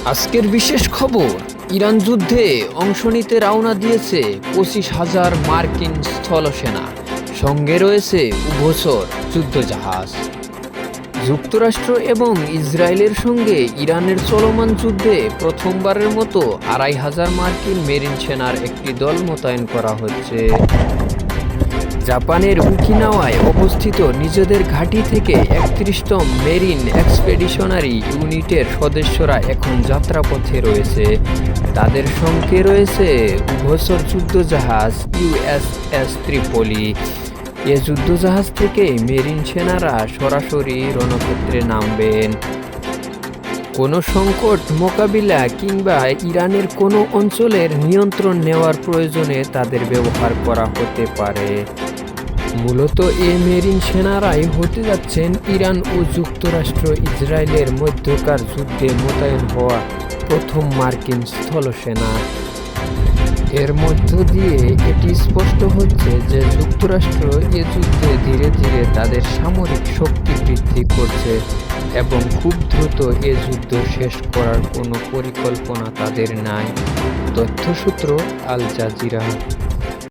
আজকের বিশেষ খবর, ইরান যুদ্ধে অংশ নিতে রওনা দিয়েছে 25,000 মার্কিন স্থলসেনা, সঙ্গে রয়েছে উভচর যুদ্ধজাহাজ। যুক্তরাষ্ট্র এবং ইসরায়েলের সঙ্গে ইরানের চলমান যুদ্ধে প্রথমবারের মতো 2,500 মার্কিন মেরিন সেনার একটি দল মোতায়েন করা হচ্ছে। জাপানের ওকিনাওয়ায় অবস্থিত নিজেদের ঘাঁটি থেকে 31তম মেরিন এক্সপেডিশনারি ইউনিটের সদস্যরা এখন যাত্রাপথে রয়েছে। তাদের সঙ্গে রয়েছে উভচর যুদ্ধজাহাজ USS ত্রিপলি। এ যুদ্ধজাহাজ থেকে মেরিন সেনারা সরাসরি রণক্ষেত্রে নামবেন। কোনো সংকট মোকাবিলা কিংবা ইরানের কোনো অঞ্চলের নিয়ন্ত্রণ নেওয়ার প্রয়োজনে তাদের ব্যবহার করা হতে পারে। মূলত এ মেরিন সেনারাই হতে যাচ্ছেন ইরান ও যুক্তরাষ্ট্র ইসরায়েলের মধ্যকার যুদ্ধে মোতায়েন হওয়া প্রথম মার্কিন স্থলসেনা। এর মধ্য দিয়ে এটি স্পষ্ট হচ্ছে যে যুক্তরাষ্ট্র এ যুদ্ধে ধীরে ধীরে তাদের সামরিক শক্তি বৃদ্ধি করছে এবং খুব দ্রুত এ যুদ্ধ শেষ করার কোনো পরিকল্পনা তাদের নাই। তথ্যসূত্র আল জাজিরা।